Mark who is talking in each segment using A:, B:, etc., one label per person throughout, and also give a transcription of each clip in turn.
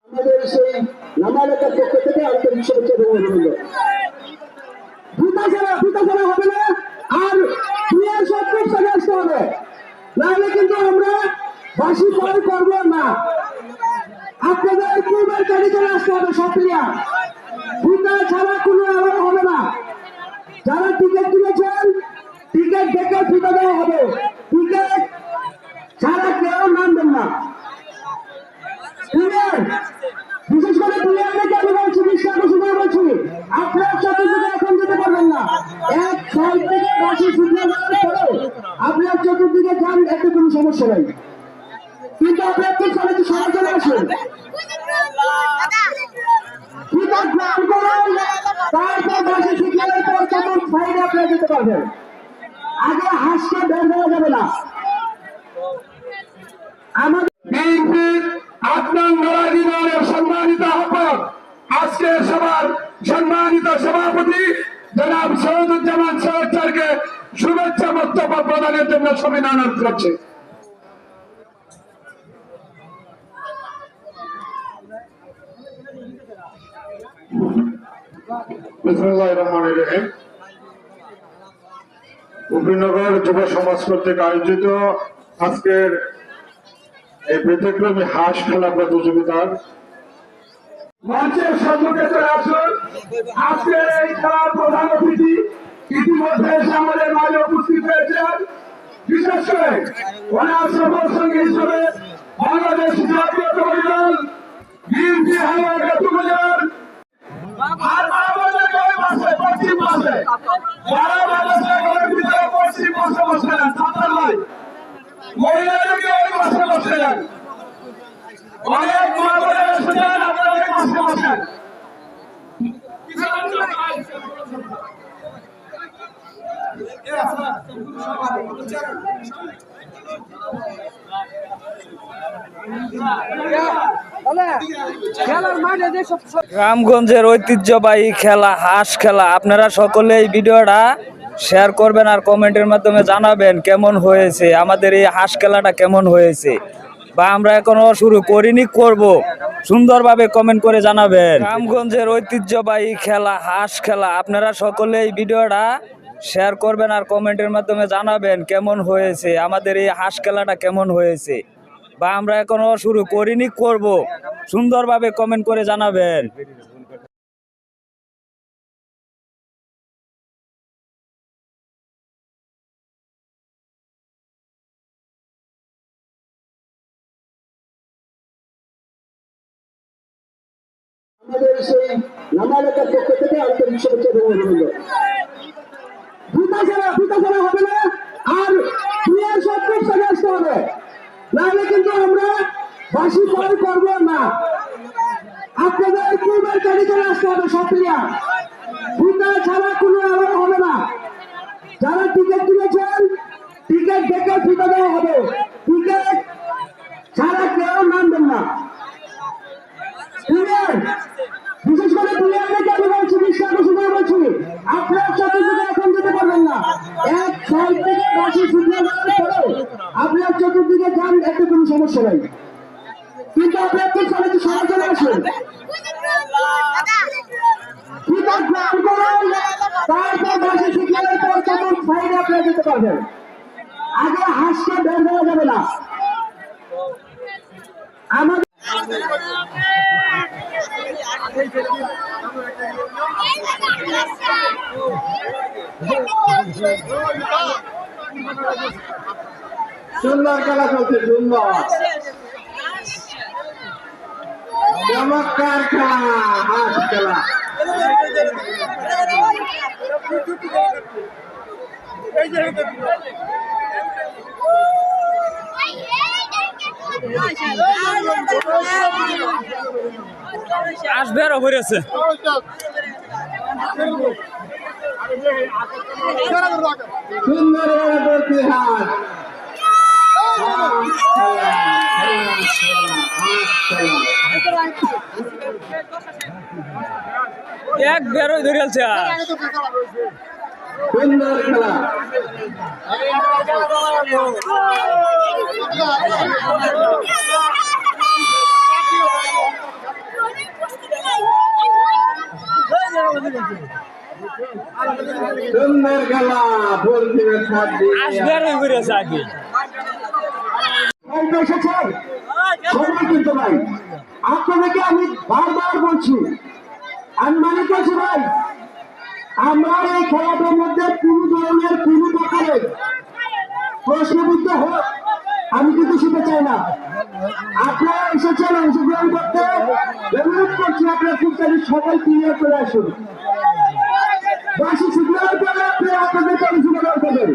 A: আমাদের সেই নামালেখার পক্ষ থেকে আন্তরিক শুভেচ্ছা এবং অভিনন্দন। ভূতা ছাড়া হবে না, আর ক্রিয়ার সবকিছু চলে আসতে হবে, নাহলে কিন্তু আমরা বাসি পয় করবো না। আপনাদের পূর্বের কাজে চলে আসতে হবে সব প্লেয়ার। ভূতা ছাড়া কোনো আলাদা হবে না। যারা টিকিট কিনেছেন টিকিট দেখে ফিতা দেওয়া হবে, টিকিট ছাড়া কেউ নামবেন না। বিশেষ করে প্লেয়ারদেরকে আমি বলছি, বিশ্বাস করে বলছি, আপনার চতুর্দিকে এখন যেতে পারবেন না। এক সাইড থেকে বাসি সিগন্যাল দেওয়ার পরে আপনার চতুর্দিকে যান, এতে কোনো সমস্যা নেই, কিন্তু আপনার কি চলে সবাই চলে আসুন। তারপর বাসি সিগন্যালের পর কেমন সাইডে আপনারা যেতে পারবেন। আগে হাসকে বের হওয়া যাবে না। আমাদের সম্মানিত আহ্বায়ক, আজকের সভার সম্মানিত সভাপতি জনাব সৈয়দুজ্জামান সরকারকে শুভেচ্ছা বক্তব্য প্রদানের জন্য সবিনয় অনুরোধ করছে।
B: উপিনগর যুব সমাজ কর্তৃক আয়োজিত আজকের এই ব্যতিক্রমী হাঁস খেলা প্রতিযোগিতার
A: মঞ্চের সম্মুখে চলে আসুন। আজকের এই খেলার প্রধান অতিথি ইতিমধ্যে আমাদের মাঝে উপস্থিত হয়েছেন। বিশেষ করে ওনার সফর সঙ্গী হিসেবে বাংলাদেশ জাতীয়তাবাদী দল বিএনপি হাওড়া উপজেলার আর পশ্চিম পাশে যারা বাংলাদেশের ভিতরে পশ্চিম পাশে বসে নেন, ছাত্র নয়, মহিলাদেরকে ওই পাশে বসে নেন। অনেক মহাবলে এসেছেন, আপনারা ওই পাশে বসেন।
C: রামগঞ্জের ঐতিহ্যবাহী খেলা হাঁস খেলা, আপনারা সকলে এই ভিডিওটা শেয়ার করবেন আর কমেন্টের মাধ্যমে জানাবেন কেমন হয়েছে, আমাদের এই হাঁস খেলাটা কেমন হয়েছে, বা আমরা এখনো শুরু করিনি, করব, সুন্দরভাবে কমেন্ট করে জানাবেন। রামগঞ্জের ঐতিহ্যবাহী খেলা হাঁস খেলা, আপনারা সকলে এই ভিডিওটা শেয়ার করবেন আর কমেন্টের মাধ্যমে জানাবেন কেমন হয়েছে, আমাদের এই হাঁস খেলাটা কেমন হয়েছে, বা আমরা এখনো শুরু করিনি, করব, সুন্দরভাবে কমেন্ট করে জানাবেন।
A: আমাদের সেই নামালেখার পক্ষ থেকে আন্তরিক শুভেচ্ছা এবং অভিনন্দন। ভূতা ছাড়া হবে না, আর ক্রিয়ার সবকিছু চলে আসতে হবে, নাহলে কিন্তু আমরা বাসি পয় করবো না। আপনাদের পূর্বের কাজে চলে আসতে হবে সব প্লেয়ার। ভূতা ছাড়া কোনো আলাদা হবে না। যারা টিকিট কিনেছেন টিকিট দেখে ফিতা দেওয়া হবে, টিকিট ছাড়া কেউ নামবেন না। বিশেষ করে প্লেয়ারদেরকে আমি বলছি, বিশ্বাস করে বলছি, আপনার চতুর্দিকে এখন যেতে পারবেন না। এক সাইড থেকে বাসি সিগন্যাল দেওয়ার পরে আপনার চতুর্দিকে যান, এতে কোনো সমস্যা নেই, কিন্তু আপনার কি চলে সবাই চলে আসুন। তারপর বাসি সিগন্যালের পর কেমন সাইডে আপনারা যেতে পারবেন। আগে হাসকে বের হওয়া যাবে না। আমাদের সুন্দর খেলা চলছে, সুন্দর চমৎকার খেলা হাঁস খেলা।
C: আসবে আরো ঘুরেছে
A: সুন্দর হাঁস
C: এক বেরোই ধরেছে
A: সুন্দর খেলা সুন্দর খেলা বল দিবে
C: বেরোই ঘুরেছে আগে
A: এসেছেন সময় কিন্তু ভাই আপনাদেরকে আমি বারবার বলছি আমি মানে করছি ভাই আমরা এই খেলাটার মধ্যে কোনো ধরনের কোনো প্রকারের প্রশ্নবিদ্ধ হোক আমি কিন্তু সেটা চাই না। আপনারা এসেছেন অংশগ্রহণ করতে, অনুরোধ করছি আপনার খুব তাড়াতাড়ি সবাই ক্লিয়ার করে আসুন। বাসি সিগন্যাল করে আপনি আপনাদের অংশগ্রহণ করবেন।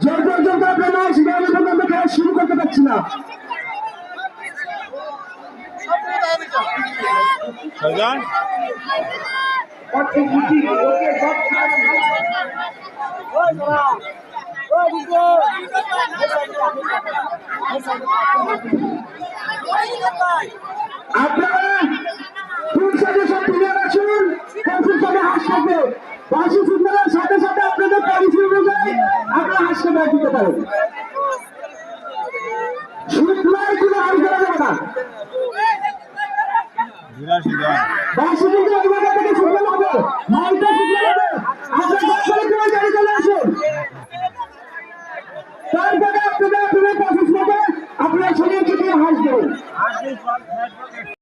A: যে পর্যন্ত আপনার না সিগন্যাল পর্যন্ত আমরা খেলা শুরু করতে পারছি না। আপনারা ফুল সাথে সব প্লেয়ার আসুন, কনফুল সাথে হাস থাকবে। বাসি সিগন্যালের সাথে সাথে আপনাদের পলিসি অনুযায়ী আপনারা হাসকে ব্যাগ দিতে পারেন। শুক্লায় কোনো হাস করা যাবে না। বাসি কিন্তু ওই জায়গা থেকে সিগন্যাল হবে, মাইটা সিগন্যাল হবে। আপনারা দশ করে জারি চলে আসুন।